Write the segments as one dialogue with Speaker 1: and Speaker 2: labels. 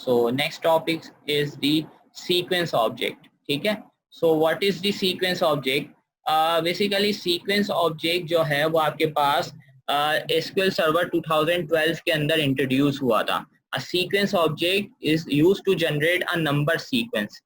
Speaker 1: So next topic is the sequence object. ठीक है, so what is the sequence object? Basically sequence object जो है वो आपके पास SQL Server 2012 के अंदर इंट्रोड्यूस हुआ था. A sequence object is used to generate a number sequence.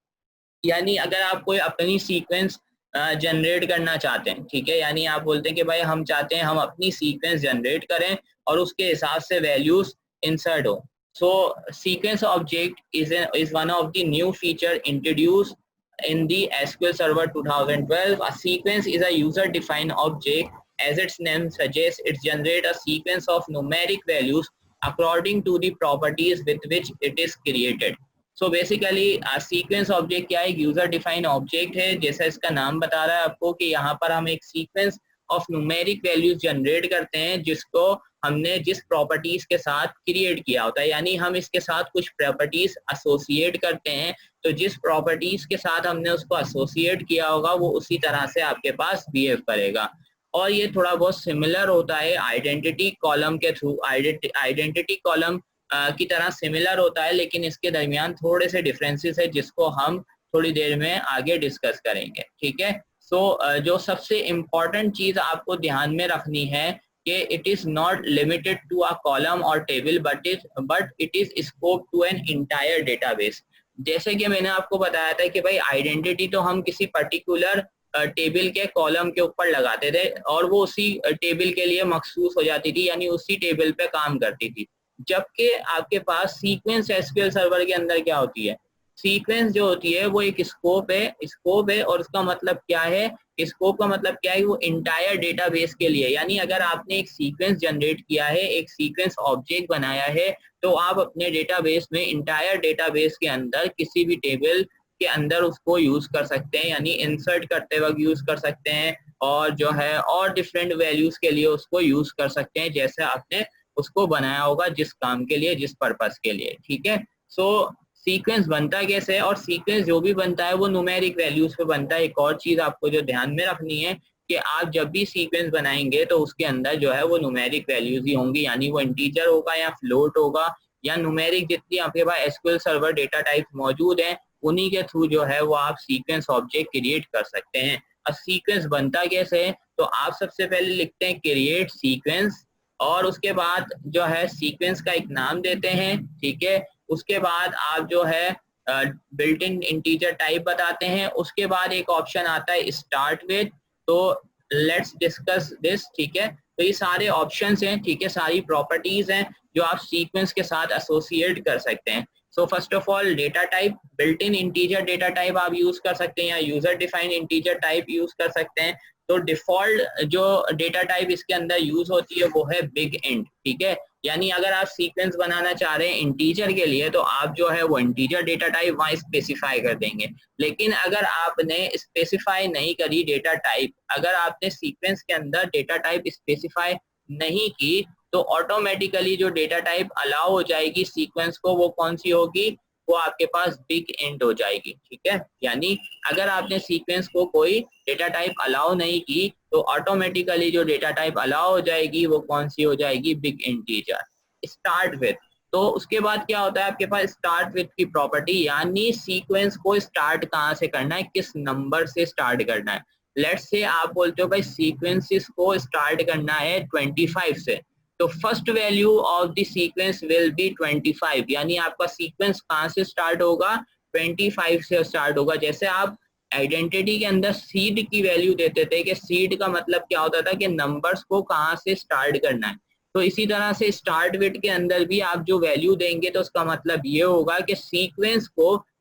Speaker 1: यानी अगर आप कोई अपनी सीक्वेंस जनरेट करना चाहते हैं, ठीक है, यानी आप बोलते हैं कि भाई हम चाहते हैं हम अपनी सीक्वेंस जनरेट करें और उसके हिसाब से वैल्यूज इंसर्ट हो. So sequence object is one of the new feature introduce in the SQL Server 2012. A sequence is a user-defined object. As its name suggests, it generates a sequence of numeric values according to the properties with which it is created. So basically, a sequence object क्या है? User-defined object है. जैसा इसका नाम बता रहा है आपको कि यहाँ पर हम एक sequence of numeric values generate करते हैं जिसको हमने जिस प्रॉपर्टीज के साथ क्रिएट किया होता है, यानी हम इसके साथ कुछ प्रॉपर्टीज एसोसिएट करते हैं, तो जिस प्रॉपर्टीज के साथ हमने उसको एसोसिएट किया होगा वो उसी तरह से आपके पास बिहेव करेगा. और ये थोड़ा बहुत सिमिलर होता है आइडेंटिटी कॉलम के थ्रू. आइडेंटिटी कॉलम की तरह सिमिलर होता है, लेकिन इसके दरमियान थोड़े से डिफरेंसेस है जिसको हम थोड़ी देर में आगे डिस्कस करेंगे. ठीक है, सो जो सबसे इम्पोर्टेंट चीज आपको ध्यान में रखनी है कि it is not limited to a column और table but it is scope to an entire database. जैसे कि मैंने आपको बताया था कि भाई आइडेंटिटी तो हम किसी पर्टिकुलर टेबल के कॉलम के ऊपर लगाते थे और वो उसी टेबल के लिए मखसूस हो जाती थी, यानी उसी टेबल पे काम करती थी. जबकि आपके पास सीक्वेंस एसक्यूएल सर्वर के अंदर क्या होती है? सीक्वेंस जो होती है वो एक स्कोप है और उसका मतलब क्या है? स्कोप का मतलब क्या है? वो इंटायर डेटाबेस के लिए, यानी अगर आपने एक सीक्वेंस जनरेट किया है, एक सीक्वेंस ऑब्जेक्ट बनाया है, तो आप अपने डेटाबेस में इंटायर डेटाबेस के अंदर किसी भी टेबल के अंदर उसको यूज कर सकते हैं, यानी इंसर्ट करते वक्त यूज कर सकते हैं और जो है और डिफरेंट वैल्यूज के लिए उसको यूज कर सकते हैं जैसे आपने उसको बनाया होगा, जिस काम के लिए, जिस पर्पस के लिए. ठीक है, सो सीक्वेंस बनता कैसे है? और सीक्वेंस जो भी बनता है वो न्यूमेरिक वैल्यूज पे बनता है. एक और चीज आपको जो ध्यान में रखनी है कि आप जब भी सीक्वेंस बनाएंगे तो उसके अंदर जो है वो न्यूमेरिक वैल्यूज ही होंगी, यानी वो इंटीजर होगा या फ्लोट होगा या न्यूमेरिक. जितनी आपके पास एसक्यूएल सर्वर डेटा टाइप मौजूद है उन्हीं के थ्रू जो है वो आप सीक्वेंस ऑब्जेक्ट क्रिएट कर सकते हैं. अब सीक्वेंस बनता कैसे है? तो आप सबसे पहले लिखते हैं क्रिएट सीक्वेंस और उसके बाद जो है सीक्वेंस का एक नाम देते हैं. ठीक है, उसके बाद आप जो है बिल्ट इन इंटीजर टाइप बताते हैं. उसके बाद एक ऑप्शन आता है स्टार्ट विद. तो लेट्स डिस्कस दिस. ठीक है, तो ये सारे ऑप्शंस हैं, ठीक है, सारी प्रॉपर्टीज हैं जो आप सीक्वेंस के साथ एसोसिएट कर सकते हैं. So first of all data type, built in integer data type आप यूज कर सकते हैं या user defined integer type use कर सकते हैं. तो डिफॉल्ट जो डेटा टाइप इसके अंदर यूज होती है वो है बिग इंट. ठीक है, यानी अगर आप सीक्वेंस बनाना चाह रहे हैं इंटीजर के लिए तो आप जो है वो इंटीजर डेटा टाइप वहाँ स्पेसिफाई कर देंगे. लेकिन अगर आपने स्पेसिफाई नहीं करी डेटा टाइप, अगर आपने सीक्वेंस के अंदर डेटा टाइप स्पेसिफाई नहीं की, तो ऑटोमेटिकली जो डेटा टाइप अलाउ हो जाएगी सीक्वेंस को वो कौन सी होगी? वो आपके पास बिग इंट हो जाएगी. ठीक है, यानी अगर आपने सीक्वेंस को कोई डेटा टाइप अलाउ नहीं की तो ऑटोमेटिकली जो डेटा टाइप अलाउ हो जाएगी वो कौन सी हो जाएगी? Big integer. स्टार्ट विद, तो उसके बाद क्या होता है आपके पास? स्टार्ट विद की प्रॉपर्टी, यानी सीक्वेंस को स्टार्ट कहाँ से करना है, किस नंबर से स्टार्ट करना है. लेट्स से आप बोलते हो भाई सीक्वेंसेस को स्टार्ट करना है 25 से, तो first value of the sequence will be 25, यानी आपका सीक्वेंस कहाँ से स्टार्ट होगा? 25 से स्टार्ट होगा. जैसे आप आइडेंटिटी के अंदर सीड की वैल्यू देते थे कि सीड का मतलब क्या होता था कि नंबर्स को कहाँ से स्टार्ट करना है, तो इसी तरह से स्टार्ट विद के अंदर भी आप जो वैल्यू देंगे तो उसका मतलब ये होगा कि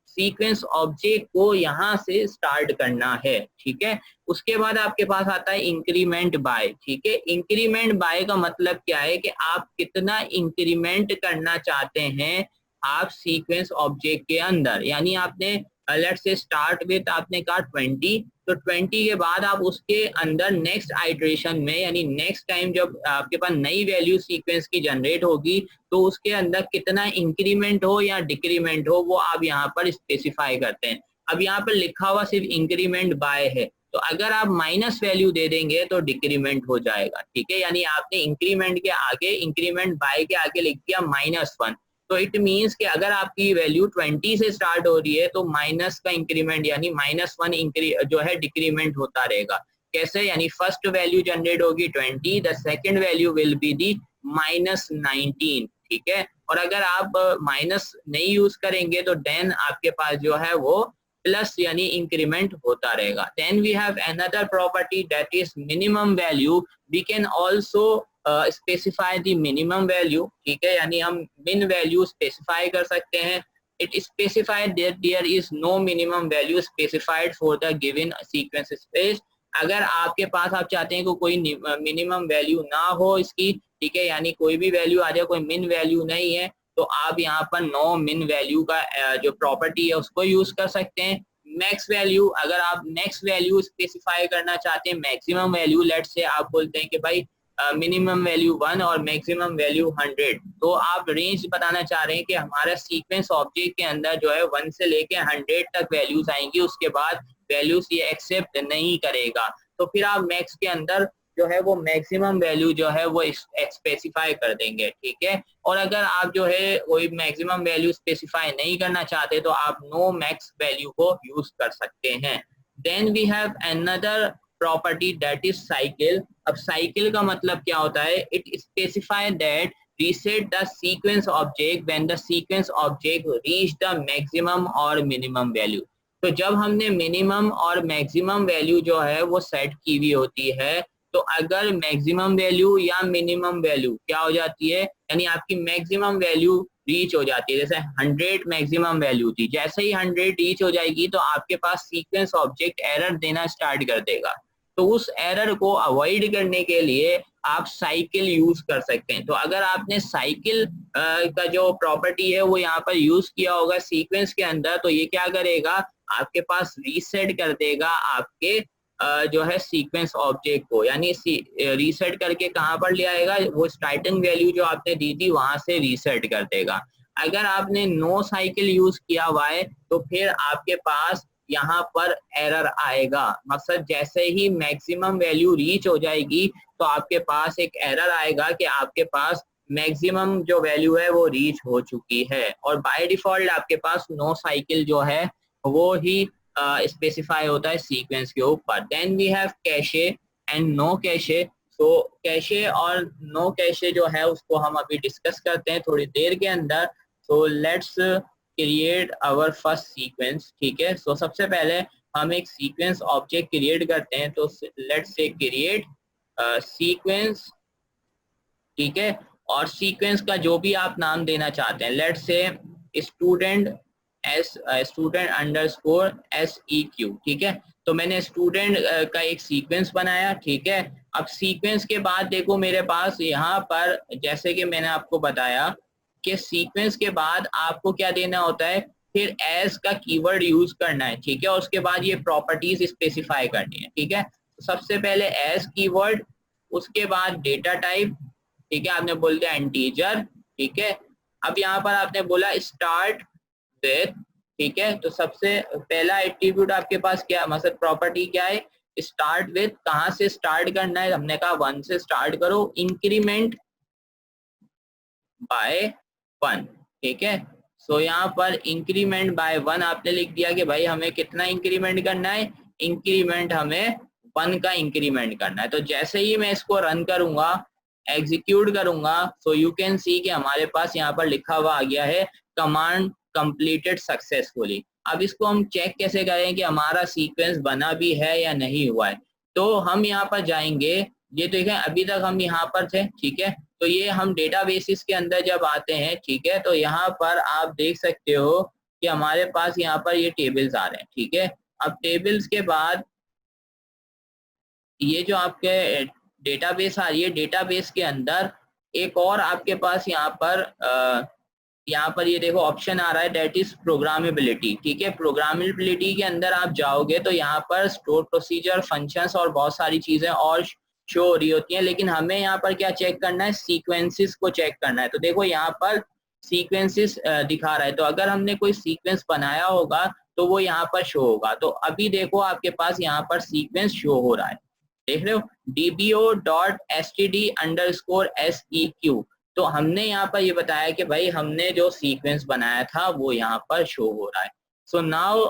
Speaker 1: सीक्वेंस ऑब्जेक्ट को यहाँ से स्टार्ट करना है. ठीक है, उसके बाद आपके पास आता है इंक्रीमेंट बाय. ठीक है, इंक्रीमेंट बाय का मतलब क्या है कि आप कितना इंक्रीमेंट करना चाहते हैं आप सीक्वेंस ऑब्जेक्ट के अंदर, यानी आपने लेट्स से स्टार्ट विद आपने कहा 20, तो 20 के बाद आप उसके अंदर नेक्स्ट आइटरेशन में, यानी नेक्स्ट टाइम जब आपके पास नई वैल्यू सीक्वेंस की जनरेट होगी तो उसके अंदर कितना इंक्रीमेंट हो या डिक्रीमेंट हो वो आप यहाँ पर स्पेसिफाई करते हैं. अब यहाँ पर लिखा हुआ सिर्फ इंक्रीमेंट बाय है, तो अगर आप माइनस वैल्यू दे देंगे तो डिक्रीमेंट हो जाएगा. ठीक है, यानी आपने इंक्रीमेंट बाय के आगे लिख दिया -1, तो इट मीन्स कि अगर आपकी वैल्यू 20 से स्टार्ट हो रही है तो माइनस का इंक्रीमेंट यानी -1 जो है डिक्रीमेंट होता रहेगा। कैसे? यानी फर्स्ट वैल्यू जनरेट होगी 20, the second value will be the -19, ठीक है। और अगर आप माइनस नहीं यूज करेंगे तो देन आपके पास जो है वो प्लस यानी इंक्रीमेंट होता रहेगा। Then we have another property that is minimum value. We can also specify the minimum value, ठीक है, यानी हम मिन वैल्यू स्पेसिफाई कर सकते हैं। It specified that there is no minimum value specified for the given sequence space. अगर आपके पास आप चाहते हैं कि कोई मिनिमम वैल्यू ना हो इसकी, ठीक है, यानी कोई भी वैल्यू आ जाए, कोई मिन वैल्यू नहीं है, तो आप यहाँ पर नो मिन वैल्यू का जो प्रॉपर्टी है उसको यूज कर सकते हैं। मैक्स वैल्यू, अगर आप नेक्स्ट वैल्यू स्पेसिफाई करना चाहते हैं, मैक्सिमम वैल्यू, लेट से आप बोलते हैं कि भाई मिनिमम वैल्यू 1 और मैक्सिमम वैल्यू 100, तो आप रेंज बताना चाह रहे हैं कि हमारा सीक्वेंस ऑब्जेक्ट के अंदर जो है 1 से लेके 100 तक वैल्यूज आएंगी, उसके बाद वैल्यूज ये एक्सेप्ट नहीं करेगा, तो फिर आप मैक्स के अंदर जो है वो मैक्सिमम वैल्यू जो है वो स्पेसिफाई कर देंगे, ठीक है। और अगर आप जो है कोई मैक्सिमम वैल्यू स्पेसिफाई नहीं करना चाहते तो आप नो मैक्स वैल्यू को यूज कर सकते हैं। Then we have another property that is cycle. अब साइकिल का मतलब क्या होता है? It specify that reset the sequence object when the sequence object reach the maximum और minimum value। तो जब हमने मिनिमम और मैक्सिमम वैल्यू जो है वो सेट की हुई होती है, तो अगर मैक्सिमम वैल्यू या मिनिमम वैल्यू क्या हो जाती है, यानी आपकी मैक्सिमम वैल्यू रीच हो जाती है, जैसे 100 मैक्सिमम वैल्यू थी, जैसे ही 100 रीच हो जाएगी तो आपके पास सीक्वेंस ऑब्जेक्ट एरर देना स्टार्ट कर देगा। तो उस एरर को अवॉइड करने के लिए आप साइकिल यूज कर सकते हैं। तो अगर आपने साइकिल का जो प्रॉपर्टी है वो यहाँ पर यूज किया होगा सीक्वेंस के अंदर, तो ये क्या करेगा, आपके पास रीसेट कर देगा आपके जो है सीक्वेंस ऑब्जेक्ट को, यानी रीसेट करके कहाँ पर ले आएगा, वो स्टार्टिंग वैल्यू जो आपने दी थी वहां से रीसेट कर देगा। अगर आपने नो साइकिल यूज किया हुआ है तो फिर आपके पास यहाँ पर एरर आएगा। मकसद जैसे ही मैक्सिमम वैल्यू रीच हो जाएगी तो आपके पास एक एरर आएगा कि आपके पास मैक्सिमम जो वैल्यू है वो रीच हो चुकी है, और बाय डिफॉल्ट आपके पास नो साइकिल जो है वो ही स्पेसिफाई होता है सीक्वेंस के ऊपर। Then we have cache and no cache. तो कैशे और नो कैशे जो है उसको हम अभी डिस्कस करते हैं थोड़ी देर के अंदर। तो let's create our first sequence, ठीक है। सो सबसे पहले हम एक सीक्वेंस ऑब्जेक्ट क्रिएट करते हैं, तो लेट्स से क्रिएट सीक्वेंस, ठीक है। और सीक्वेंस का जो भी आप नाम देना चाहते हैं, let's say student student underscore SEQ, ठीक है। तो मैंने स्टूडेंट का एक सीक्वेंस बनाया, ठीक है। अब सीक्वेंस के बाद देखो मेरे पास यहाँ पर, जैसे कि मैंने आपको बताया कि सीक्वेंस के बाद आपको क्या देना होता है, फिर एज का कीवर्ड यूज करना है, ठीक है। और उसके बाद ये प्रॉपर्टीज स्पेसिफाई करनी है, ठीक है। तो सबसे पहले एज कीवर्ड, उसके बाद डेटा टाइप, ठीक है, आपने बोल दिया इंटीजर, ठीक है। अब यहाँ पर आपने बोला स्टार्ट विथ, ठीक है। तो सबसे पहला एट्रीब्यूट आपके पास क्या, मतलब प्रॉपर्टी क्या है, स्टार्ट विथ। कहाँ से स्टार्ट करना है, हमने कहा 1 से स्टार्ट करो, इंक्रीमेंट बाय 1, ठीक है। सो यहाँ पर इंक्रीमेंट बाय 1 आपने लिख दिया कि भाई हमें कितना इंक्रीमेंट करना है, इंक्रीमेंट हमें 1 का इंक्रीमेंट करना है। तो जैसे ही मैं इसको रन करूंगा, एग्जीक्यूट करूंगा, सो यू कैन सी कि हमारे पास यहाँ पर लिखा हुआ आ गया है कमांड कंप्लीटेड सक्सेसफुली। अब इसको हम चेक कैसे करें कि हमारा सीक्वेंस बना भी है या नहीं हुआ है, तो हम यहाँ पर जाएंगे, ये देखें अभी तक हम यहाँ पर थे, ठीक है। तो ये हम डेटाबेसिस के अंदर जब आते हैं, ठीक है, तो यहाँ पर आप देख सकते हो कि हमारे पास यहाँ पर ये टेबल्स आ रहे हैं, ठीक है। अब टेबल्स के बाद ये जो आपके डेटाबेस आ रही है, डेटाबेस के अंदर एक और आपके पास यहाँ पर ये देखो ऑप्शन आ रहा है दैट इज प्रोग्रामेबिलिटी, ठीक है। प्रोग्रामेबिलिटी के अंदर आप जाओगे तो यहाँ पर स्टोर प्रोसीजर, फंक्शंस और बहुत सारी चीजें और शो हो रही होती हैं, लेकिन हमें यहाँ पर क्या चेक करना है, सीक्वेंसेस को चेक करना है। तो देखो यहाँ पर सीक्वेंसेस दिखा रहा है, तो अगर हमने कोई सीक्वेंस बनाया होगा तो वो यहाँ पर शो होगा। तो अभी देखो आपके पास यहाँ पर सीक्वेंस शो हो रहा है, देख रहे हो, dbo.std_seq। तो हमने यहाँ पर ये बताया कि भाई हमने जो सीक्वेंस बनाया था वो यहाँ पर शो हो रहा है। सो नाउ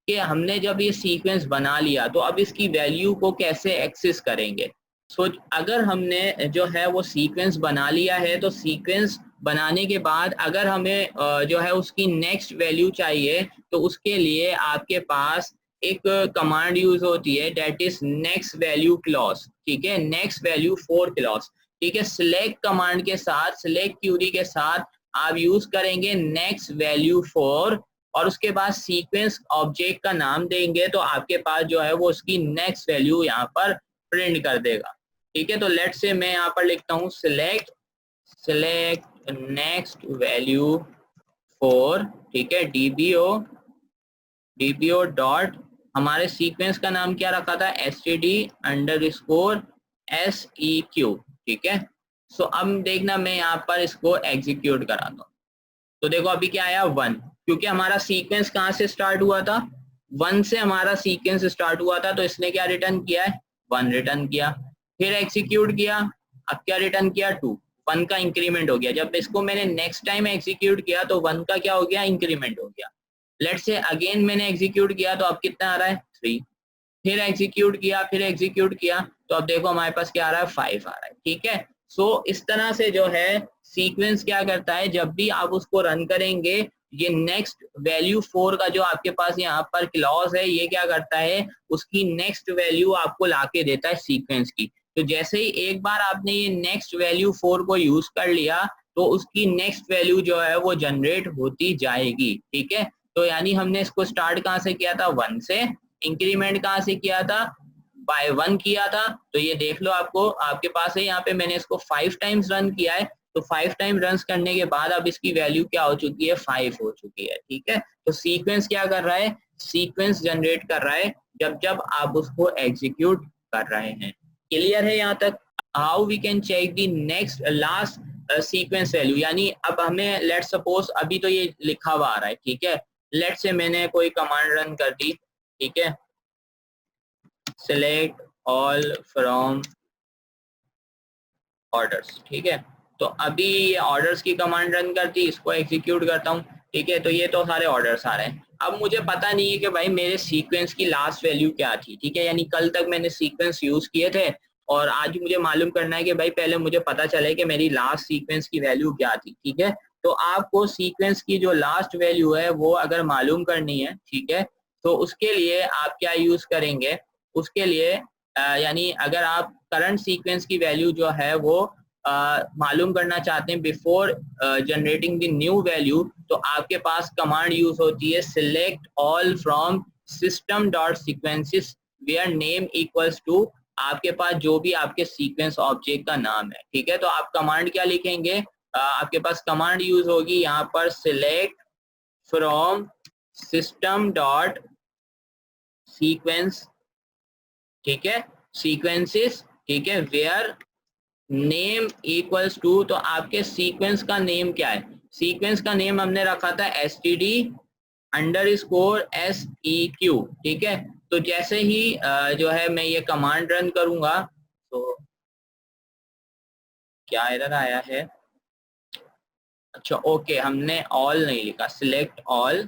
Speaker 1: कि हमने जब ये सीक्वेंस बना लिया तो अब इसकी वैल्यू को कैसे एक्सेस करेंगे। सो अगर हमने जो है वो सीक्वेंस बना लिया है तो सीक्वेंस बनाने के बाद अगर हमें जो है उसकी नेक्स्ट वैल्यू चाहिए तो उसके लिए आपके पास एक कमांड यूज होती है, that is next value clause. ठीक है, नेक्स्ट वैल्यू फॉर क्लॉज। ठीक है, सिलेक्ट कमांड के साथ, सिलेक्ट क्यूरी के साथ आप यूज करेंगे नेक्स्ट वैल्यू फॉर, और उसके बाद सीक्वेंस ऑब्जेक्ट का नाम देंगे तो आपके पास जो है वो उसकी नेक्स्ट वैल्यू यहाँ पर प्रिंट कर देगा। ठीक है, तो लेट्स से मैं यहाँ पर लिखता हूँ सिलेक्ट नेक्स्ट वैल्यू फॉर, ठीक है, डीबीओ डॉट, हमारे सीक्वेंस का नाम क्या रखा था, std_seq। ठीक है, सो अब देखना मैं यहाँ पर इसको एग्जीक्यूट कराता हूँ। तो देखो अभी क्या आया 1, क्योंकि हमारा सीक्वेंस कहाँ से स्टार्ट हुआ था, 1 से हमारा सीक्वेंस स्टार्ट हुआ था, तो इसने क्या रिटर्न किया है, 1 रिटर्न किया। फिर एग्जीक्यूट किया, अब क्या रिटर्न किया, 2, 1 का इंक्रीमेंट हो गया। जब इसको मैंने नेक्स्ट टाइम एग्जीक्यूट किया तो 1 का क्या हो गया, इंक्रीमेंट हो गया। लेट्स से अगेन मैंने एग्जीक्यूट किया तो अब कितना आ रहा है, 3। फिर एग्जीक्यूट किया, तो अब देखो हमारे पास क्या आ रहा है, 5 आ रहा है। ठीक है, सो इस तरह से जो है सीक्वेंस क्या करता है, जब भी आप उसको रन करेंगे ये नेक्स्ट वैल्यू 4 का जो आपके पास यहाँ पर क्लॉज है, ये क्या करता है, उसकी नेक्स्ट वैल्यू आपको लाके देता है सीक्वेंस की। तो जैसे ही एक बार आपने ये नेक्स्ट वैल्यू 4 को यूज कर लिया तो उसकी नेक्स्ट वैल्यू जो है वो जनरेट होती जाएगी। ठीक है, तो यानी हमने इसको स्टार्ट कहाँ से किया था, 1 से, इंक्रीमेंट कहाँ से किया था, बाय 1 किया था। तो ये देख लो, आपको आपके पास है, यहाँ पे मैंने इसको 5 टाइम्स रन किया है, तो 5 टाइम रन करने के बाद अब इसकी वैल्यू क्या हो चुकी है, 5 हो चुकी है। ठीक है, तो सीक्वेंस क्या कर रहा है, सीक्वेंस जनरेट कर रहा है जब जब आप उसको एग्जीक्यूट कर रहे हैं। क्लियर है यहाँ तक। How we can check the next last sequence value, यानी अब हमें लेट सपोज अभी तो ये लिखा हुआ आ रहा है। ठीक है, लेट से मैंने कोई कमांड रन कर दी, ठीक है, select all from orders। ठीक है, तो अभी ये ऑर्डर्स की कमांड रन करती, इसको एग्जीक्यूट करता हूँ। ठीक है, तो ये तो सारे ऑर्डर्स आ रहे हैं। अब मुझे पता नहीं है कि भाई मेरे सीक्वेंस की लास्ट वैल्यू क्या थी। ठीक है, यानी कल तक मैंने सीक्वेंस यूज किए थे और आज मुझे मालूम करना है कि भाई पहले मुझे पता चले कि मेरी लास्ट सीक्वेंस की वैल्यू क्या थी। ठीक है, तो आपको सीक्वेंस की जो लास्ट वैल्यू है वो अगर मालूम करनी है, ठीक है, तो उसके लिए आप क्या यूज करेंगे, उसके लिए यानी अगर आप करंट सीक्वेंस की वैल्यू जो है वो मालूम करना चाहते हैं before generating the new value, तो आपके पास कमांड यूज होती है select all from system dot sequences where name equals to आपके पास जो भी आपके सीक्वेंस ऑब्जेक्ट का नाम है। ठीक है, तो आप कमांड क्या लिखेंगे, आपके पास कमांड यूज होगी यहाँ पर select from system dot sequence, ठीक है, सीक्वेंसेस, ठीक है, वेयर नेम इक्वल्स टू, तो आपके सीक्वेंस का नेम क्या है, सीक्वेंस का नेम हमने रखा था std_seq। ठीक है, तो जैसे ही जो है मैं ये कमांड रन करूंगा तो क्या एरर आया है, अच्छा ओके, हमने ऑल नहीं लिखा, सिलेक्ट ऑल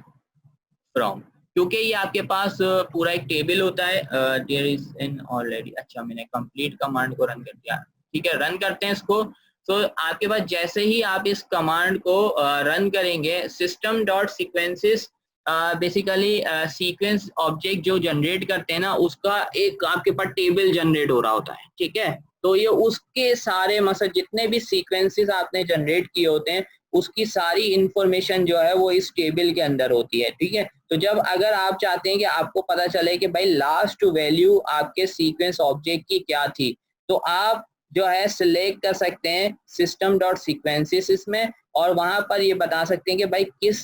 Speaker 1: फ्रॉम, क्योंकि ये आपके पास पूरा एक टेबल होता है, देयर इज इन ऑलरेडी। अच्छा, मैंने कंप्लीट कमांड को रन कर दिया। ठीक है, रन करते हैं इसको। तो आपके पास जैसे ही आप इस कमांड को रन करेंगे, system dot sequences basically sequence object जो जनरेट करते हैं ना, उसका एक आपके पास टेबल जनरेट हो रहा होता है। ठीक है, तो ये उसके सारे मतलब जितने भी सीक्वेंसेस आपने जनरेट किए होते हैं उसकी सारी इंफॉर्मेशन जो है वो इस टेबल के अंदर होती है। ठीक है, तो जब अगर आप चाहते हैं कि आपको पता चले कि भाई लास्ट वैल्यू आपके सीक्वेंस ऑब्जेक्ट की क्या थी, तो आप जो है सिलेक्ट कर सकते हैं सिस्टम डॉट सीक्वेंसेस इसमें, और वहां पर ये बता सकते हैं कि भाई किस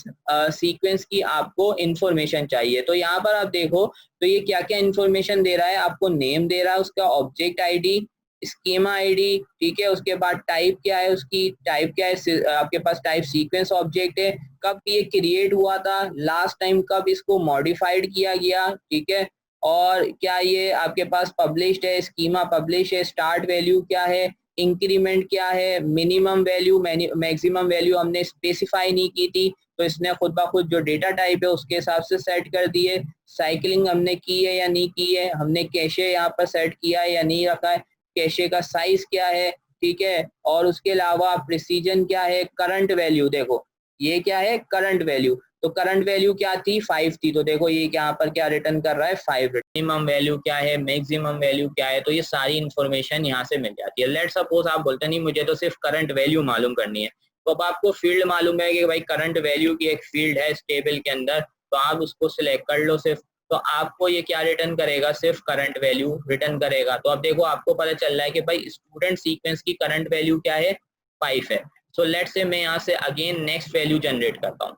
Speaker 1: सीक्वेंस की आपको इंफॉर्मेशन चाहिए। तो यहाँ पर आप देखो तो ये क्या क्या इंफॉर्मेशन दे रहा है, आपको नेम दे रहा है, उसका ऑब्जेक्ट आईडी, स्कीमा आईडी, ठीक है, उसके बाद टाइप क्या है, उसकी टाइप क्या है, आपके पास टाइप सीक्वेंस ऑब्जेक्ट है, कब ये क्रिएट हुआ था, लास्ट टाइम कब इसको मॉडिफाइड किया गया, ठीक है, और क्या ये आपके पास पब्लिश्ड है, स्कीमा पब्लिश है, स्टार्ट वैल्यू क्या है, इंक्रीमेंट क्या है, मिनिमम वैल्यू मैक्सिमम वैल्यू हमने स्पेसिफाई नहीं की थी, तो इसने खुद ब खुद जो डेटा टाइप है उसके हिसाब से सेट कर दिए। साइकिलिंग हमने की है या नहीं की है, हमने कैशे यहाँ पर सेट किया है या नहीं रखा है, कैशे का साइज क्या है, ठीक है। और उसके अलावा प्रिसीजन क्या है, करंट वैल्यू, देखो ये क्या है, करंट वैल्यू, तो करंट वैल्यू क्या थी, 5 थी, तो देखो ये यहाँ पर क्या रिटर्न कर रहा है, 5। मिनिमम वैल्यू क्या है, मैक्सिमम वैल्यू क्या है, तो ये सारी इन्फॉर्मेशन यहाँ से मिल जाती है। लेट सपोज आप बोलते नहीं मुझे तो सिर्फ करंट वैल्यू मालूम करनी है, तो अब आपको फील्ड मालूम है कि भाई करंट वैल्यू की एक फील्ड है इस टेबल के अंदर, तो आप उसको सिलेक्ट कर लो सिर्फ, तो आपको ये क्या रिटर्न करेगा, सिर्फ करंट वैल्यू रिटर्न करेगा। तो अब देखो आपको पता चल रहा है कि भाई स्टूडेंट सीक्वेंस की करंट वैल्यू क्या है, 5 है। सो लेट से मैं यहाँ से अगेन नेक्स्ट वैल्यू जनरेट करता हूँ,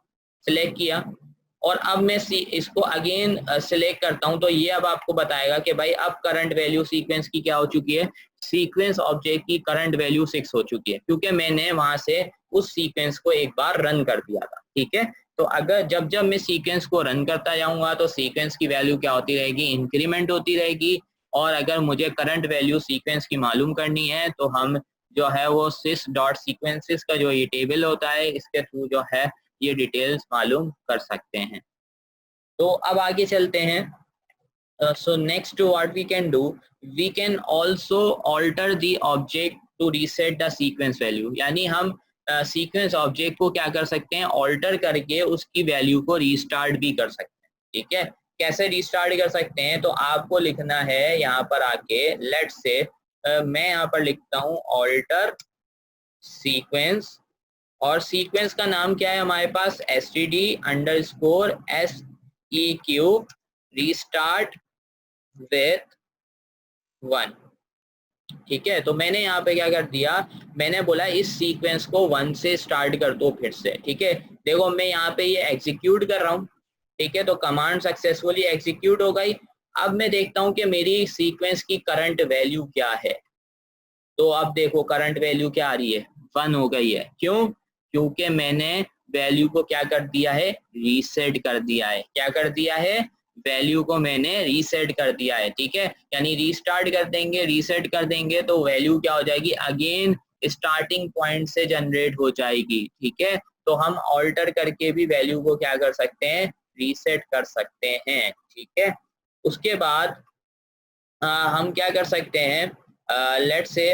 Speaker 1: सिलेक्ट किया, और अब मैं इसको अगेन सिलेक्ट करता हूँ, तो ये अब आपको बताएगा कि भाई अब करंट वैल्यू सीक्वेंस की क्या हो चुकी है, सीक्वेंस ऑब्जेक्ट की करंट वैल्यू 6 हो चुकी है, क्योंकि मैंने वहां से उस सीक्वेंस को एक बार रन कर दिया था, ठीक है। तो अगर जब जब मैं सीक्वेंस को रन करता जाऊंगा तो सीक्वेंस की वैल्यू क्या होती रहेगी, इंक्रीमेंट होती रहेगी। और अगर मुझे करंट वैल्यू सीक्वेंस की मालूम करनी है तो हम जो है वो sys डॉट सीक्वेंसेस का जो ये टेबल होता है इसके थ्रू जो है ये डिटेल्स मालूम कर सकते हैं। तो अब आगे चलते हैं। So next what we can do, we can also alter the object to reset the sequence value, यानी हम सीक्वेंस ऑब्जेक्ट को क्या कर सकते हैं, ऑल्टर करके उसकी वैल्यू को रीस्टार्ट भी कर सकते हैं, ठीक है। कैसे रीस्टार्ट कर सकते हैं, तो आपको लिखना है यहाँ पर आके, लेट्स से मैं यहाँ पर लिखता हूँ ऑल्टर सीक्वेंस, और सीक्वेंस का नाम क्या है हमारे पास, std_seq रीस्टार्ट विथ 1, ठीक है। तो मैंने यहाँ पे क्या कर दिया, मैंने बोला इस सीक्वेंस को 1 से स्टार्ट कर दो फिर से, ठीक है। देखो मैं यहाँ पे ये एग्जीक्यूट कर रहा हूँ, ठीक है, तो कमांड सक्सेसफुली एग्जीक्यूट हो गई। अब मैं देखता हूँ कि मेरी सीक्वेंस की करंट वैल्यू क्या है, तो अब देखो करंट वैल्यू क्या आ रही है, 1 हो गई है। क्यों, क्योंकि मैंने वैल्यू को क्या कर दिया है, रीसेट कर दिया है। क्या कर दिया है, वैल्यू को मैंने रीसेट कर दिया है, ठीक है। यानी रीस्टार्ट कर देंगे, रीसेट कर देंगे तो वैल्यू क्या हो जाएगी, अगेन स्टार्टिंग पॉइंट से जनरेट हो जाएगी, ठीक है। तो हम ऑल्टर करके भी वैल्यू को क्या कर सकते हैं, रीसेट कर सकते हैं, ठीक है। उसके बाद हम क्या कर सकते हैं, लेट्स से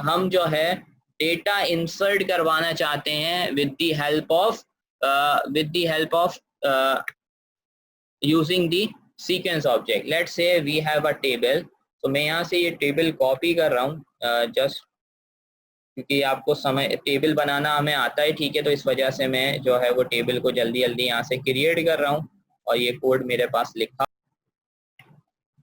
Speaker 1: हम जो है डेटा इंसर्ट करवाना चाहते हैं with the help of using the sequence object. Let's say we have a table, तो मैं यहाँ से ये टेबल कॉपी कर रहा हूँ जस्ट क्योंकि आपको समय टेबल बनाना हमें आता है, ठीक है, तो इस वजह से मैं जो है वो टेबल को जल्दी जल्दी यहाँ से क्रिएट कर रहा हूँ और ये कोड मेरे पास लिखा।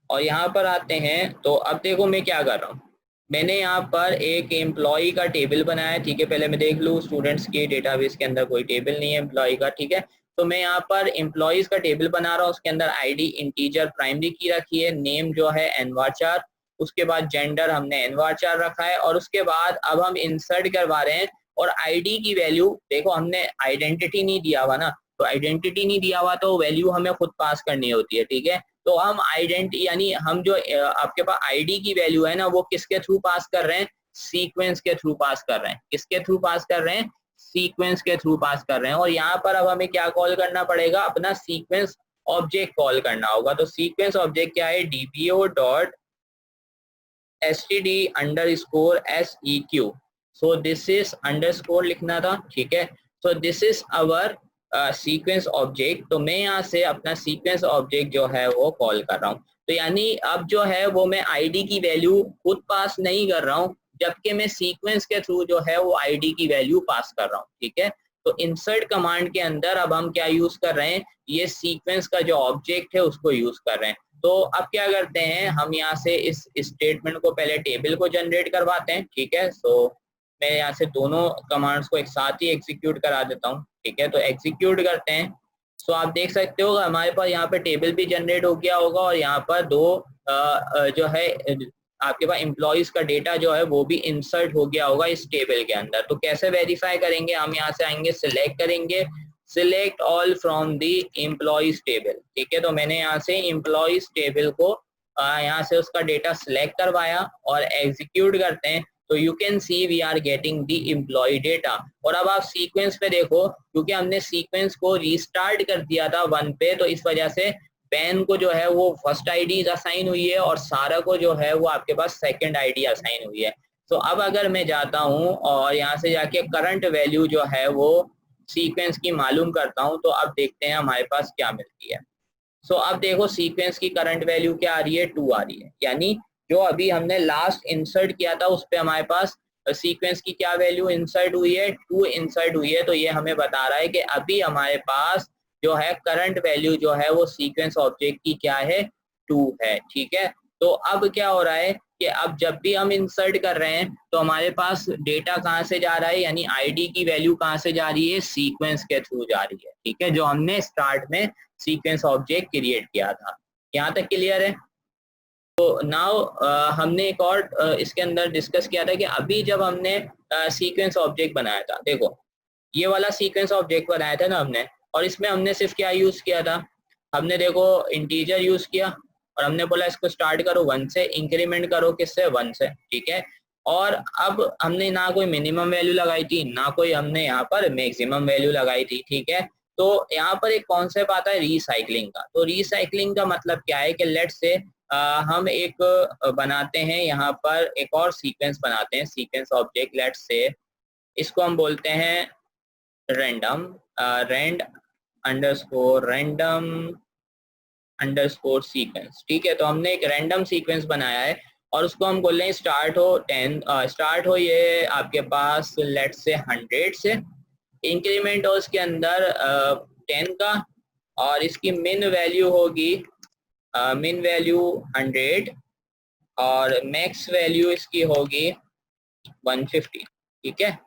Speaker 1: और यहाँ पर आते हैं, तो अब देखो मैं क्या कर रहा हूँ, मैंने यहाँ पर एक एम्प्लॉई का टेबल बनाया है, ठीक है। पहले मैं देख लूँ स्टूडेंट्स के डेटाबेस के अंदर कोई टेबल नहीं है एम्प्लॉई का, ठीक है। तो मैं यहाँ पर एम्प्लॉइज का टेबल बना रहा हूँ, उसके अंदर आईडी इंटीजर प्राइमरी की रखी है, नेम जो है एनवाचार, उसके बाद जेंडर हमने एनवाचार रखा है, और उसके बाद अब हम इंसर्ट करवा रहे हैं। और आईडी की वैल्यू देखो हमने आइडेंटिटी नहीं दिया हुआ ना, तो आइडेंटिटी नहीं दिया हुआ तो वैल्यू हमें खुद पास करनी होती है, ठीक है। तो हम आइडेंटिटी यानी हम जो आपके पास आईडी की वैल्यू है ना वो किसके थ्रू पास कर रहे हैं, सीक्वेंस के थ्रू पास कर रहे हैं। किसके थ्रू पास कर रहे हैं, सीक्वेंस के थ्रू पास कर रहे हैं। और यहाँ पर अब हमें क्या कॉल करना पड़ेगा, अपना सीक्वेंस ऑब्जेक्ट कॉल करना होगा। तो सीक्वेंस ऑब्जेक्ट क्या है, dpo dot std_seq, so this is underscore लिखना था, ठीक है। So this is our sequence object, तो मैं यहाँ से अपना सीक्वेंस ऑब्जेक्ट जो है वो कॉल कर रहा हूँ। तो यानी अब जो है वो मैं आईडी की वैल्यू खुद पास नहीं कर रहा हूँ, जबकि मैं सीक्वेंस के थ्रू जो है वो आईडी की वैल्यू पास कर रहा हूँ, ठीक है। तो इंसर्ट कमांड के अंदर अब हम क्या यूज कर रहे हैं, ये सीक्वेंस का जो ऑब्जेक्ट है उसको यूज कर रहे हैं। तो अब क्या करते हैं, हम यहाँ से इस स्टेटमेंट को पहले टेबल को जनरेट करवाते हैं, ठीक है। सो मैं यहाँ से दोनों कमांड्स को एक साथ ही एग्जीक्यूट करा देता हूँ, ठीक है। तो एग्जीक्यूट करते हैं, सो आप देख सकते हो हमारे पास यहाँ पे टेबल भी जनरेट हो गया होगा, और यहाँ पर दो जो है आपके पास एम्प्लॉइज का डेटा जो है वो भी इंसर्ट हो गया होगा इस टेबल के अंदर। तो कैसे वेरीफाई करेंगे, हम यहाँ से आएंगे, सिलेक्ट करेंगे, select all from the employees table, ठीक है। तो मैंने यहाँ से एम्प्लॉइज टेबल को यहाँ से उसका डेटा सिलेक्ट करवाया और एग्जीक्यूट करते हैं। तो you can see we are getting the employee data. और अब आप सीक्वेंस पे देखो, क्योंकि हमने सीक्वेंस को रीस्टार्ट कर दिया था 1 पे, तो इस वजह से बैन को जो है वो फर्स्ट आईडी असाइन हुई है और सारा को जो है वो आपके पास सेकंड आईडी असाइन हुई है। तो अब अगर मैं जाता हूँ और यहाँ से जाके करंट वैल्यू जो है वो सीक्वेंस की मालूम करता हूँ, तो अब देखते हैं हमारे पास क्या मिलती है। सो अब देखो सीक्वेंस की करंट वैल्यू क्या आ रही है, 2 आ रही है, यानी जो अभी हमने लास्ट इंसर्ट किया था उस पे हमारे पास सीक्वेंस की क्या वैल्यू इंसर्ट हुई है, 2 इंसर्ट हुई है। तो ये हमें बता रहा है कि अभी हमारे पास जो है करंट वैल्यू जो है वो सीक्वेंस ऑब्जेक्ट की क्या है, 2 है। ठीक है, तो अब क्या हो रहा है कि अब जब भी हम इंसर्ट कर रहे हैं तो हमारे पास डेटा कहाँ से जा रहा है, यानी आईडी की वैल्यू कहाँ से जा रही है, सीक्वेंस के थ्रू जा रही है। ठीक है, जो हमने स्टार्ट में सीक्वेंस ऑब्जेक्ट क्रिएट किया था। यहाँ तक क्लियर है? तो नाउ हमने एक और इसके अंदर डिस्कस किया था कि अभी जब हमने सीक्वेंस ऑब्जेक्ट बनाया था, देखो ये वाला सीक्वेंस ऑब्जेक्ट बनाया था ना हमने, और इसमें हमने सिर्फ क्या यूज किया था, हमने देखो इंटीजर यूज किया और हमने बोला इसको स्टार्ट करो 1 से, इंक्रीमेंट करो किससे, 1 से। ठीक है, और अब हमने ना कोई मिनिमम वैल्यू लगाई थी, ना कोई हमने यहाँ पर मैक्सिमम वैल्यू लगाई थी। ठीक है, तो यहाँ पर एक कॉन्सेप्ट आता है रीसाइक्लिंग का। तो रीसाइक्लिंग का मतलब क्या है कि लेट से हम एक बनाते हैं, यहाँ पर एक और सीक्वेंस बनाते हैं, सीक्वेंस ऑब्जेक्ट लेट से, इसको हम बोलते हैं रैंडम, रैंड अंडरस्कोर सीक्वेंस। ठीक है, तो हमने एक रैंडम सीक्वेंस बनाया है और उसको हम बोल रहे हैं स्टार्ट हो 10, स्टार्ट हो ये आपके पास लेट से 100 से, इंक्रीमेंट हो उसके अंदर 10 का, और इसकी मिन वैल्यू होगी मिन वैल्यू 100 और मैक्स वैल्यू इसकी होगी 150। ठीक है,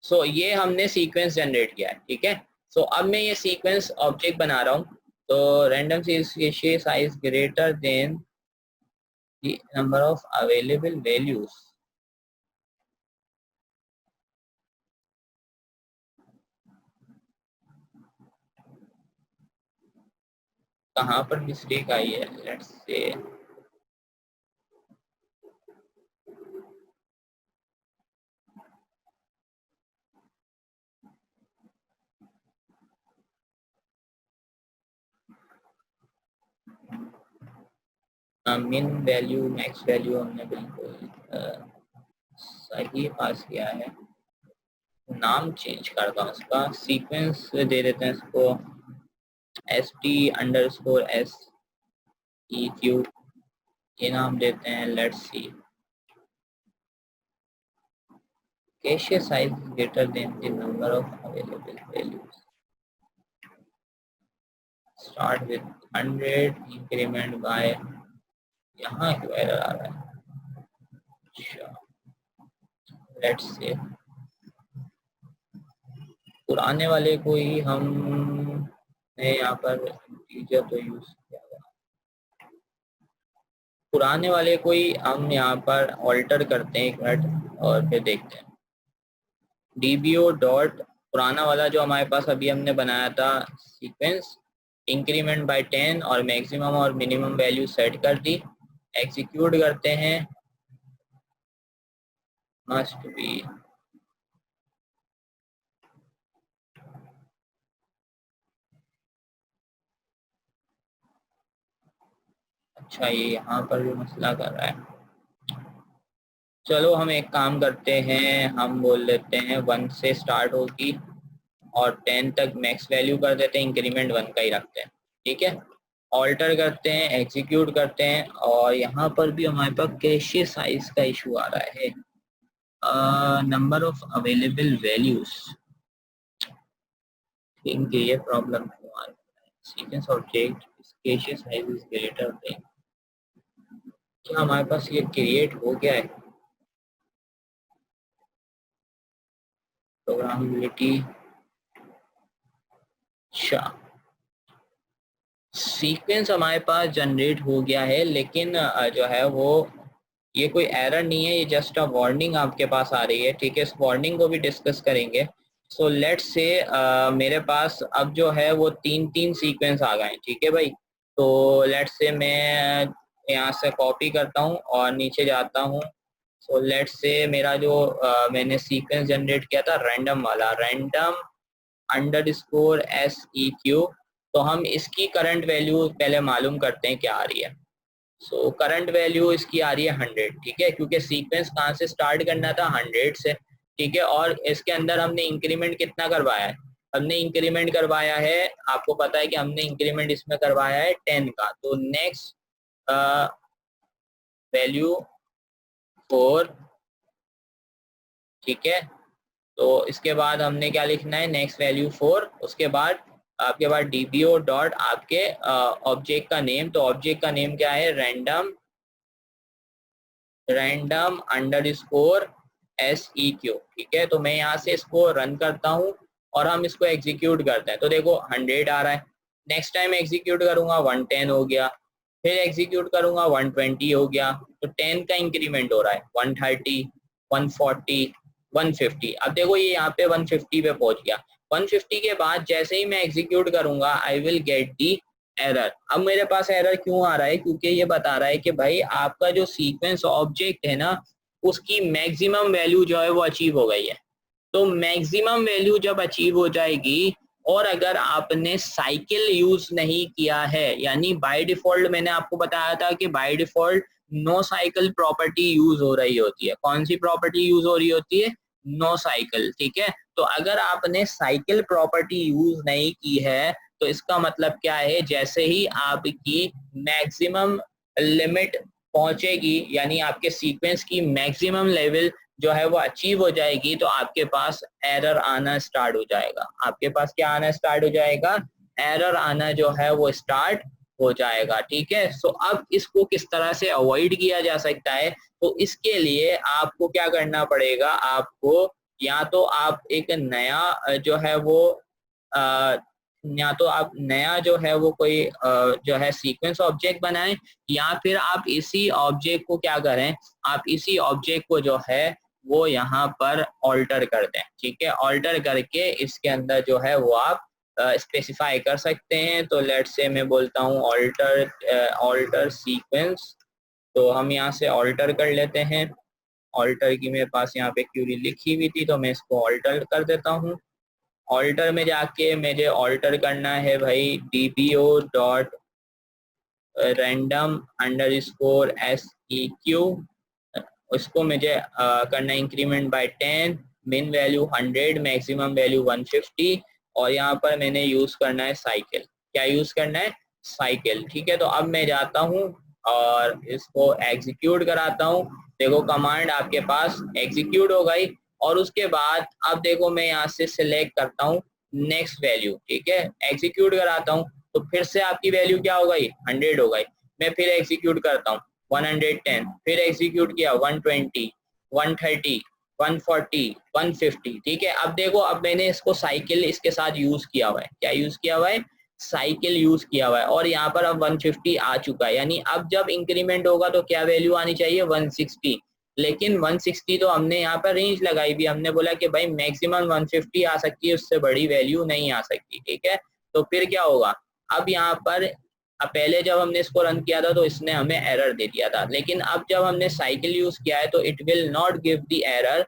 Speaker 1: सो ये हमने सीक्वेंस जनरेट किया है। ठीक है, सो अब मैं ये सीक्वेंस ऑब्जेक्ट बना रहा हूँ। तो random sequence size greater than the number of available values. कहाँ पर मिस्टेक आई है, लेट्स से मिन वैल्यू मैक्स वैल्यू हमने बिल्कुल सही पास किया है। नाम चेंज करता हूँ उसका, सीक्वेंस दे देते हैं इसको st_seq, ये नाम देते हैं। Let's see, cache size greater than the number of available values, start with 100, increment by, यहाँ क्यों एरर आ रहा है, अच्छा लेट्स से पुराने वाले को ही हम ने यहाँ पर इंटीजर तो यूज किया है, पुराने वाले को ही हम यहाँ पर ऑल्टर करते हैं एक मिनट और फिर देखते हैं। dbo डॉट पुराना वाला जो हमारे पास अभी हमने बनाया था सीक्वेंस, इंक्रीमेंट बाय 10 और मैक्सिमम और मिनिमम वैल्यू सेट कर दी, एग्जीक्यूट करते हैं, मस्ट बी, अच्छा ये यहाँ पर भी मसला कर रहा है। चलो हम एक काम करते हैं, हम बोल देते हैं 1 से स्टार्ट होगी और 10 तक मैक्स वैल्यू कर देते हैं, इंक्रीमेंट 1 का ही रखते हैं। ठीक है, ऑल्टर करते हैं, एग्जीक्यूट करते हैं, और यहाँ पर भी हमारे पास कैशे साइज का इशू आ रहा है, नंबर ऑफ अवेलेबल वैल्यूज, इनके ये प्रॉब्लम क्यों आ रहा है, sequence object cache size is greater than, क्या हमारे पास ये क्रिएट हो गया है, प्रोग्रामेबिलिटी, अच्छा सीक्वेंस हमारे पास जनरेट हो गया है, लेकिन जो है वो ये कोई एरर नहीं है, ये जस्ट अ वार्निंग आपके पास आ रही है। ठीक है, इस वार्निंग को भी डिस्कस करेंगे। सो लेट्स से मेरे पास अब जो है वो 3 सीक्वेंस आ गए। ठीक है भाई, तो लेट्स से मैं यहाँ से कॉपी करता हूँ और नीचे जाता हूँ सो लेट्स से मेरा जो मैंने सीक्वेंस जनरेट किया था रैंडम वाला, रैंडम अंडरस्कोर SEQ, तो हम इसकी करंट वैल्यू पहले मालूम करते हैं क्या आ रही है। सो करंट वैल्यू इसकी आ रही है 100, ठीक है, क्योंकि सीक्वेंस कहाँ से स्टार्ट करना था, 100 से, ठीक है। और इसके अंदर हमने इंक्रीमेंट कितना करवाया है, हमने इंक्रीमेंट करवाया है, आपको पता है कि हमने इंक्रीमेंट इसमें करवाया है 10 का। तो नेक्स्ट वैल्यू 4, ठीक है। तो इसके बाद हमने क्या लिखना है, नेक्स्ट वैल्यू 4, उसके बाद आपके पास DPO डॉट आपके ऑब्जेक्ट का नेम, तो ऑब्जेक्ट का नेम क्या है, रैंडम अंडरस्कोर SEQ, ठीक है। तो मैं यहाँ से इसको रन करता हूँ और हम इसको एग्जीक्यूट करते हैं। तो देखो 100 आ रहा है, नेक्स्ट टाइम एग्जीक्यूट करूंगा 110 हो गया, फिर एग्जीक्यूट करूंगा 120 हो गया, तो 10 का इंक्रीमेंट हो रहा है, 130, 140, 150। अब देखो ये यहाँ पे 150 पे पहुंच गया। 150 के बाद जैसे ही मैं एग्जीक्यूट करूंगा I will get the error. अब मेरे पास एरर क्यों आ रहा है, क्योंकि ये बता रहा है कि भाई आपका जो सीक्वेंस ऑब्जेक्ट है ना, उसकी मैक्सिमम वैल्यू जो है वो अचीव हो गई है। तो मैक्सिमम वैल्यू जब अचीव हो जाएगी और अगर आपने साइकिल यूज नहीं किया है, यानी बाय डिफॉल्ट मैंने आपको बताया था कि by default no cycle property use हो रही होती है। कौन सी प्रॉपर्टी यूज हो रही होती है, नो साइकिल, ठीक है। तो अगर आपने साइकिल प्रॉपर्टी यूज नहीं की है तो इसका मतलब क्या है, जैसे ही आपकी मैक्सिमम लिमिट पहुंचेगी, यानी आपके सीक्वेंस की मैक्सिमम लेवल जो है वो अचीव हो जाएगी, तो आपके पास एरर आना स्टार्ट हो जाएगा। आपके पास क्या आना स्टार्ट हो जाएगा, एरर आना जो है वो स्टार्ट हो जाएगा, ठीक है। सो अब इसको किस तरह से अवॉइड किया जा सकता है, तो इसके लिए आपको क्या करना पड़ेगा, आपको या तो आप एक नया जो है वो या तो आप नया जो है वो कोई जो है सीक्वेंस ऑब्जेक्ट बनाएं, या फिर आप इसी ऑब्जेक्ट को क्या करें, आप इसी ऑब्जेक्ट को जो है वो यहाँ पर ऑल्टर कर दें, ठीक है। ऑल्टर करके इसके अंदर जो है वो आप स्पेसिफाई कर सकते हैं। तो लेट्स से मैं बोलता हूँ ऑल्टर सीक्वेंस, तो हम यहाँ से ऑल्टर कर लेते हैं। ऑल्टर की मेरे पास यहाँ पे क्यूरी लिखी हुई थी, तो मैं इसको ऑल्टर कर देता हूँ। ऑल्टर में जाके मुझे ऑल्टर करना है भाई DPO dot random underscore SEQ, उसको मुझे करना इंक्रीमेंट बाय 10, मिन वैल्यू 100, मैक्सिमम वैल्यू 150, और यहाँ पर मैंने यूज करना है साइकिल। क्या यूज करना है, साइकिल, ठीक है। तो अब मैं जाता हूँ और इसको एग्जीक्यूट कराता हूँ। देखो कमांड आपके पास एग्जीक्यूट हो गई, और उसके बाद अब देखो मैं यहाँ से सिलेक्ट करता हूँ नेक्स्ट वैल्यू, ठीक है, एग्जीक्यूट कराता हूँ, तो फिर से आपकी वैल्यू क्या हो गई, 100 हो गई। मैं फिर एग्जीक्यूट करता हूँ 110, फिर एग्जीक्यूट किया 120, 130, 140, 150, ठीक है। अब देखो अब मैंने इसको साइकिल इसके साथ यूज किया हुआ है, क्या यूज किया हुआ है, साइकिल यूज किया हुआ है, और यहाँ पर अब 150 आ चुका है, यानी अब जब इंक्रीमेंट होगा तो क्या वैल्यू आनी चाहिए, 160। लेकिन 160 तो हमने यहाँ पर रेंज लगाई भी, हमने बोला कि भाई मैक्सिमम 150 आ सकती है, उससे बड़ी वैल्यू नहीं आ सकती, ठीक है। तो फिर क्या होगा, अब यहाँ पर अब पहले जब हमने इसको रन किया था तो इसने हमें एरर दे दिया था, लेकिन अब जब हमने साइकिल यूज किया है तो it will not give the error.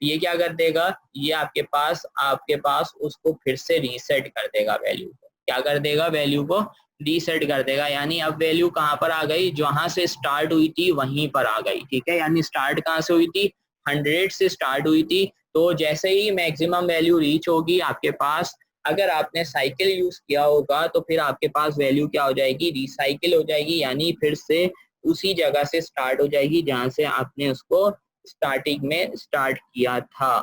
Speaker 1: ये क्या कर देगा, ये आपके पास उसको फिर से रीसेट कर देगा, वैल्यू को क्या कर देगा, वैल्यू को रीसेट कर देगा। यानी अब वैल्यू कहाँ पर आ गई, जहां से स्टार्ट हुई थी वहीं पर आ गई, ठीक है। यानी स्टार्ट कहाँ से हुई थी, 100 से स्टार्ट हुई थी। तो जैसे ही मैक्सिमम वैल्यू रीच होगी आपके पास, अगर आपने साइकिल यूज किया होगा तो फिर आपके पास वैल्यू क्या हो जाएगी, रिसाइकिल हो जाएगी, यानी फिर से उसी जगह से स्टार्ट हो जाएगी जहां से आपने उसको स्टार्टिंग में स्टार्ट किया था,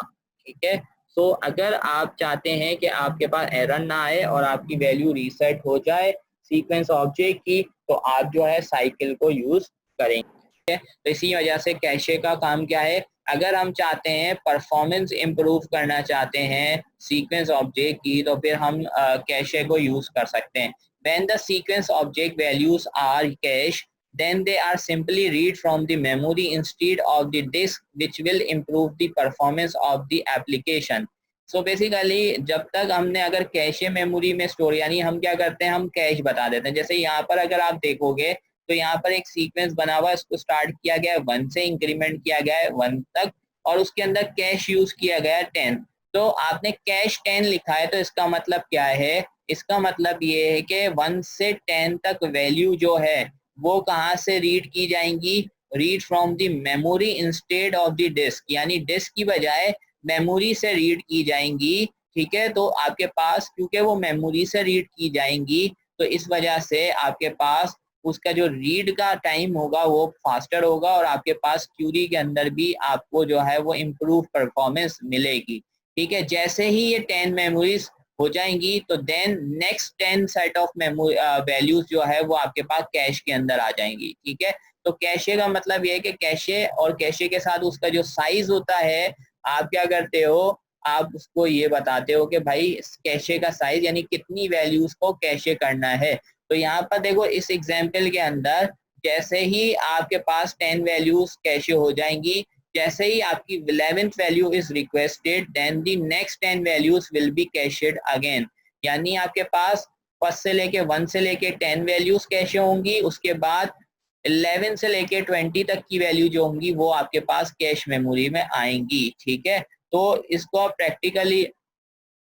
Speaker 1: ठीक है। सो अगर आप चाहते हैं कि आपके पास एरर ना आए और आपकी वैल्यू रीसेट हो जाए सीक्वेंस ऑब्जेक्ट की, तो आप जो है साइकिल को यूज करेंगे। तो इसी वजह से कैशे का काम क्या है, अगर हम चाहते हैं परफॉर्मेंस इंप्रूव करना चाहते हैं सीक्वेंस ऑब्जेक्ट की, तो फिर हम कैशे को यूज कर सकते हैं। When the sequence object values are cached, then they are simply read from the memory instead of the disk, which will improve the performance of the application. So basically जब तक हमने अगर cache memory में store, यानी हम क्या करते हैं, हम कैश बता देते हैं। जैसे यहाँ पर अगर आप देखोगे तो यहाँ पर एक सीक्वेंस बना हुआ है, इसको स्टार्ट किया गया है 1 से, इंक्रीमेंट किया गया है 1 तक, और उसके अंदर कैश यूज किया गया है 10। तो आपने कैश 10 लिखा है, तो इसका मतलब क्या है, इसका मतलब ये है कि 1 से 10 तक वैल्यू जो है वो कहाँ से रीड की जाएंगी, read from the memory instead of the disk, यानी डिस्क की बजाय मेमोरी से रीड की जाएंगी। ठीक है, तो आपके पास क्योंकि वो मेमोरी से रीड की जाएंगी, तो इस वजह से आपके पास उसका जो रीड का टाइम होगा वो फास्टर होगा, और आपके पास क्यूरी के अंदर भी आपको जो है वो इम्प्रूव परफॉर्मेंस मिलेगी। ठीक है, जैसे ही ये 10 मेमोरीज हो जाएंगी, तो then next 10 set of memory values जो है वो आपके पास कैश के अंदर आ जाएंगी। ठीक है, तो कैशे का मतलब ये है कि कैशे और कैशे के साथ उसका जो साइज होता है, आप क्या करते हो, आप उसको ये बताते हो कि भाई कैशे का साइज यानी कितनी वैल्यूज को कैशे करना है। तो यहाँ पर देखो इस एग्जाम्पल के अंदर जैसे ही आपके पास 10 वैल्यूज कैशे हो जाएंगी, जैसे ही आपकी 11th value is requested, then the next 10 values will be cached again, यानी आपके पास फर्स्ट से लेके 1 से लेके 10 वैल्यूज कैशे होंगी, उसके बाद 11 से लेके 20 तक की वैल्यू जो होंगी वो आपके पास कैश मेमोरी में आएंगी। ठीक है, तो इसको प्रैक्टिकली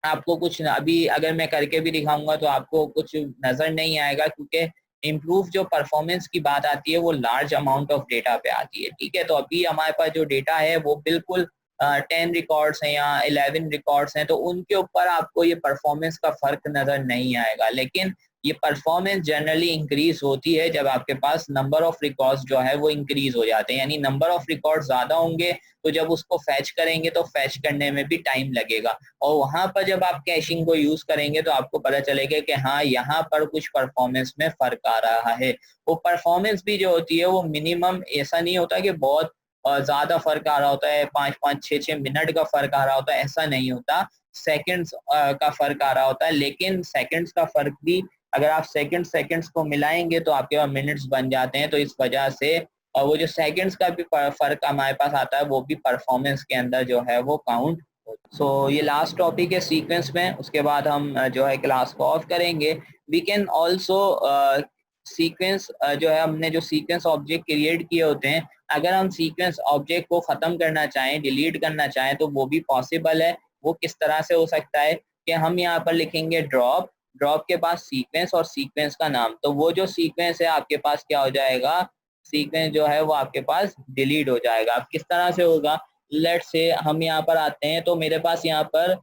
Speaker 1: आपको कुछ अभी अगर मैं करके भी दिखाऊंगा तो आपको कुछ नजर नहीं आएगा, क्योंकि इम्प्रूव जो परफॉर्मेंस की बात आती है वो लार्ज अमाउंट ऑफ डेटा पे आती है। ठीक है, तो अभी हमारे पास जो डेटा है वो बिल्कुल 10 रिकॉर्ड्स हैं या 11 रिकॉर्ड्स हैं, तो उनके ऊपर आपको ये परफॉर्मेंस का फर्क नजर नहीं आएगा, लेकिन ये परफॉर्मेंस जनरली इंक्रीज होती है जब आपके पास नंबर ऑफ रिकॉर्ड्स जो है वो इंक्रीज हो जाते हैं, यानी नंबर ऑफ रिकॉर्ड्स ज्यादा होंगे तो जब उसको फैच करेंगे तो फैच करने में भी टाइम लगेगा, और वहां पर जब आप कैशिंग को यूज करेंगे तो आपको पता चलेगा कि हाँ यहाँ पर कुछ परफॉर्मेंस में फर्क आ रहा है। वो परफॉर्मेंस भी जो होती है वो मिनिमम ऐसा नहीं होता कि बहुत ज्यादा फर्क आ रहा होता है, 5-5 6-6 मिनट का फर्क आ रहा होता है, ऐसा नहीं होता, सेकंड्स का फर्क आ रहा होता है। लेकिन सेकंड्स का फर्क भी अगर आप सेकंड्स को मिलाएंगे तो आपके पास मिनट्स बन जाते हैं, तो इस वजह से और वो जो सेकंड्स का भी फर्क हमारे पास आता है वो भी परफॉर्मेंस के अंदर जो है वो काउंट। सो ये लास्ट टॉपिक है सीक्वेंस में, उसके बाद हम जो है क्लास को ऑफ करेंगे। वी कैन ऑल्सो सीक्वेंस जो है हमने जो सीक्वेंस ऑब्जेक्ट क्रिएट किए होते हैं, अगर हम सीक्वेंस ऑब्जेक्ट को ख़त्म करना चाहें, डिलीट करना चाहें तो वो भी पॉसिबल है। वो किस तरह से हो सकता है कि हम यहाँ पर लिखेंगे ड्रॉप, ड्रॉप के पास सीक्वेंस और सीक्वेंस का नाम, तो वो जो सीक्वेंस है आपके पास क्या हो जाएगा, सीक्वेंस जो है वो आपके पास डिलीट हो जाएगा। अब किस तरह से होगा, लेट्स से हम यहाँ पर आते हैं, तो मेरे पास यहाँ पर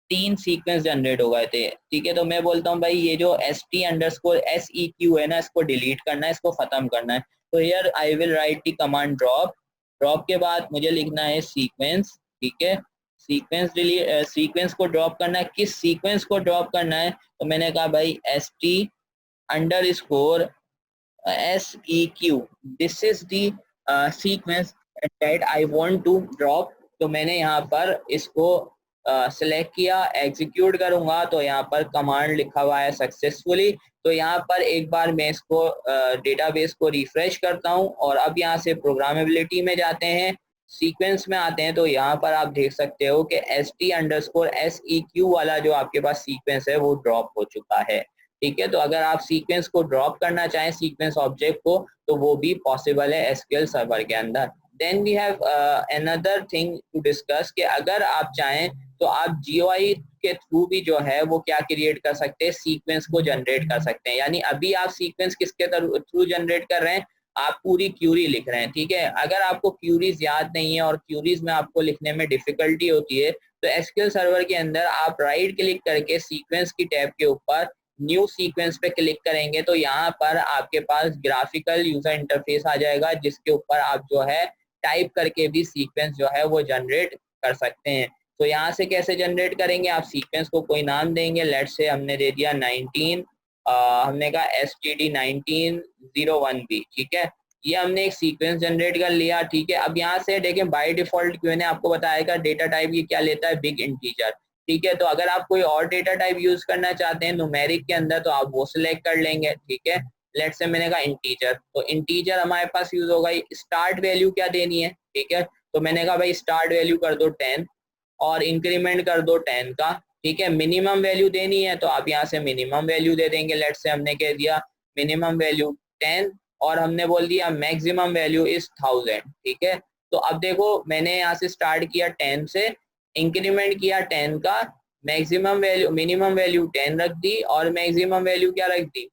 Speaker 1: 3 सीक्वेंस जनरेट हो गए थे। ठीक है, तो मैं बोलता हूँ भाई ये जो ST_SEQ है ना, इसको डिलीट करना है, इसको खत्म करना है। तो here I will write the command drop, drop के बाद मुझे लिखना है सीक्वेंस। ठीक है, सीक्वेंस डिलीट, सीक्वेंस को ड्रॉप करना है, किस सीक्वेंस को ड्रॉप करना है, तो मैंने कहा भाई ST_SEQ, this is the sequence that I want to drop। तो मैंने यहाँ पर इसको सेलेक्ट किया, एग्जीक्यूट करूंगा तो यहाँ पर कमांड लिखा हुआ है सक्सेसफुली। तो यहाँ पर एक बार मैं इसको डेटाबेस को रिफ्रेश करता हूँ, और अब यहाँ से प्रोग्रामेबिलिटी में जाते हैं, सीक्वेंस में आते हैं, तो यहाँ पर आप देख सकते हो कि ST_SEQ वाला जो आपके पास सीक्वेंस है वो ड्रॉप हो चुका है। ठीक है, तो अगर आप सीक्वेंस को ड्रॉप करना चाहें, सीक्वेंस ऑब्जेक्ट को, तो वो भी पॉसिबल है एसक्यूएल सर्वर के अंदर। Then we have another thing to discuss कि अगर आप चाहें तो आप GUI के थ्रू भी जो है वो क्या क्रिएट कर सकते हैं, सीक्वेंस को जनरेट कर सकते हैं। यानी अभी आप सीक्वेंस किसके थ्रू जनरेट कर रहे हैं, आप पूरी क्यूरी लिख रहे हैं। ठीक है, अगर आपको क्यूरीज याद नहीं है और क्यूरीज में आपको लिखने में डिफिकल्टी होती है, तो एसक्यूएल सर्वर के अंदर आप राइट क्लिक करके सीक्वेंस की टैब के ऊपर न्यू सीक्वेंस पे क्लिक करेंगे, तो यहाँ पर आपके पास ग्राफिकल यूजर इंटरफेस आ जाएगा, जिसके ऊपर आप जो है टाइप करके भी सीक्वेंस जो है वो जनरेट कर सकते हैं। तो यहाँ से कैसे जनरेट करेंगे, आप सीक्वेंस को कोई नाम देंगे, लेट्स से हमने दे दिया 19, हमने कहा STD1901B। ठीक है, ये हमने एक सीक्वेंस जनरेट कर लिया। ठीक है, अब यहाँ से देखें बाय डिफॉल्ट मैंने आपको बताया डेटा टाइप ये क्या लेता है, बिग इंटीजर। ठीक है, तो अगर आप कोई और डेटा टाइप यूज करना चाहते हैं न्यूमेरिक के अंदर तो आप वो सिलेक्ट कर लेंगे। ठीक है, लेट्स से मैंने कहा इंटीजर, तो इंटीजर हमारे पास यूज होगा। स्टार्ट वैल्यू क्या देनी है, ठीक है, तो मैंने कहा भाई स्टार्ट वैल्यू कर दो 10 और इंक्रीमेंट कर दो 10 का। ठीक है, मिनिमम वैल्यू देनी है तो आप यहाँ से मिनिमम वैल्यू दे देंगे, लेट्स से हमने कह दिया मिनिमम वैल्यू 10 और हमने बोल दिया मैक्सिमम वैल्यू इज 1000, ठीक है। तो अब देखो मैंने यहाँ से स्टार्ट किया 10 से, इंक्रीमेंट किया 10 का, मैक्सिमम वैल्यू मिनिमम वैल्यू 10 रख दी और मैक्सिमम वैल्यू क्या रख दी,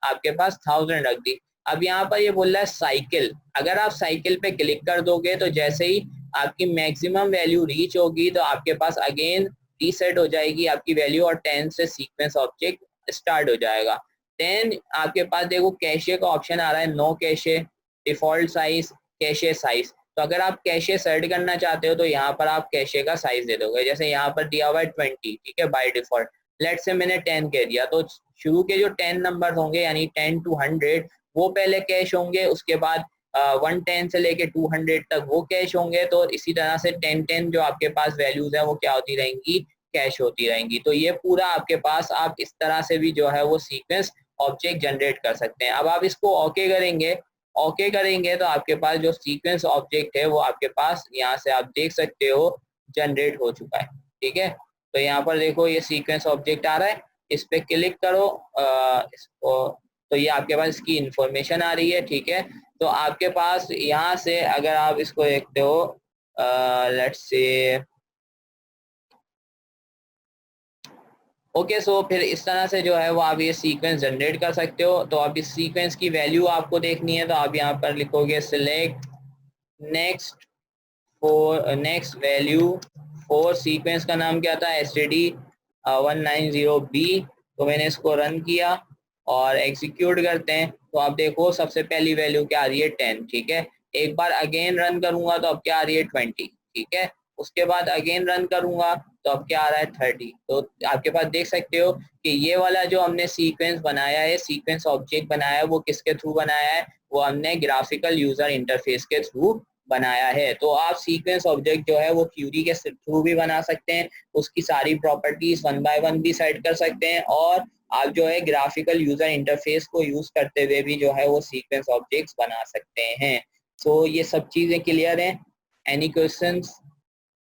Speaker 1: आपके पास 1000 रख दी। अब यहाँ पर ये बोल रहा है साइकिल, अगर आप साइकिल पे क्लिक कर दोगे तो जैसे ही आपकी मैक्सिमम वैल्यू रीच होगी तो आपके पास अगेन रीसेट हो जाएगी आपकी वैल्यू और 10 से सीक्वेंस ऑब्जेक्ट स्टार्ट हो जाएगा। देन आपके पास देखो कैशे का ऑप्शन आ रहा है, no cache, default size, cache size. तो अगर आप कैशे सेट करना चाहते हो तो यहाँ पर आप कैशे का साइज दे दोगे, जैसे यहाँ पर दिया हुआ है 20, ठीक है बाय डिफॉल्ट। लेट से मैंने 10 कह दिया तो शुरू के जो 10 नंबर होंगे यानी 10 to 100 वो पहले कैश होंगे, उसके बाद 110 से लेके 200 तक वो कैश होंगे। तो इसी तरह से 10 जो आपके पास वैल्यूज है वो क्या होती रहेंगी, कैश होती रहेंगी। तो ये पूरा आपके पास आप इस तरह से भी जो है वो सीक्वेंस ऑब्जेक्ट जनरेट कर सकते हैं। अब आप इसको ओके करेंगे, ओके करेंगे तो आपके पास जो सीक्वेंस ऑब्जेक्ट है वो आपके पास यहाँ से आप देख सकते हो जनरेट हो चुका है, ठीक है। तो यहाँ पर देखो ये सीक्वेंस ऑब्जेक्ट आ रहा है, इस पे क्लिक करो इसको, तो ये आपके पास इसकी इंफॉर्मेशन आ रही है, ठीक है। तो आपके पास यहाँ से अगर आप इसको देखते हो लेट्स से ओके, सो फिर इस तरह से जो है वो आप ये सीक्वेंस जनरेट कर सकते हो। तो अब इस सीक्वेंस की वैल्यू आपको देखनी है तो आप यहाँ पर लिखोगे select next for next value for, sequence का नाम क्या था, एसटीडी 190B। तो मैंने इसको रन किया और एग्जीक्यूट करते हैं तो आप देखो सबसे पहली वैल्यू क्या आ रही है 10, ठीक है। एक बार अगेन रन करूंगा तो अब क्या आ रही है 20, ठीक है। उसके बाद अगेन रन करूंगा तो अब क्या आ रहा है 30। तो आपके पास देख सकते हो कि ये वाला जो हमने सीक्वेंस बनाया है, सीक्वेंस ऑब्जेक्ट बनाया है, वो किसके थ्रू बनाया है, वो हमने ग्राफिकल यूजर इंटरफेस के थ्रू बनाया है। तो आप सीक्वेंस ऑब्जेक्ट जो है वो क्यूरी के थ्रू भी बना सकते हैं, उसकी सारी प्रॉपर्टीज 1 by 1 भी सेट कर सकते हैं और आप जो है ग्राफिकल यूजर इंटरफेस को यूज करते हुए भी जो है वो सीक्वेंस ऑब्जेक्ट्स बना सकते हैं। सो ये सब चीजें क्लियर हैं, एनी क्वेश्चंस?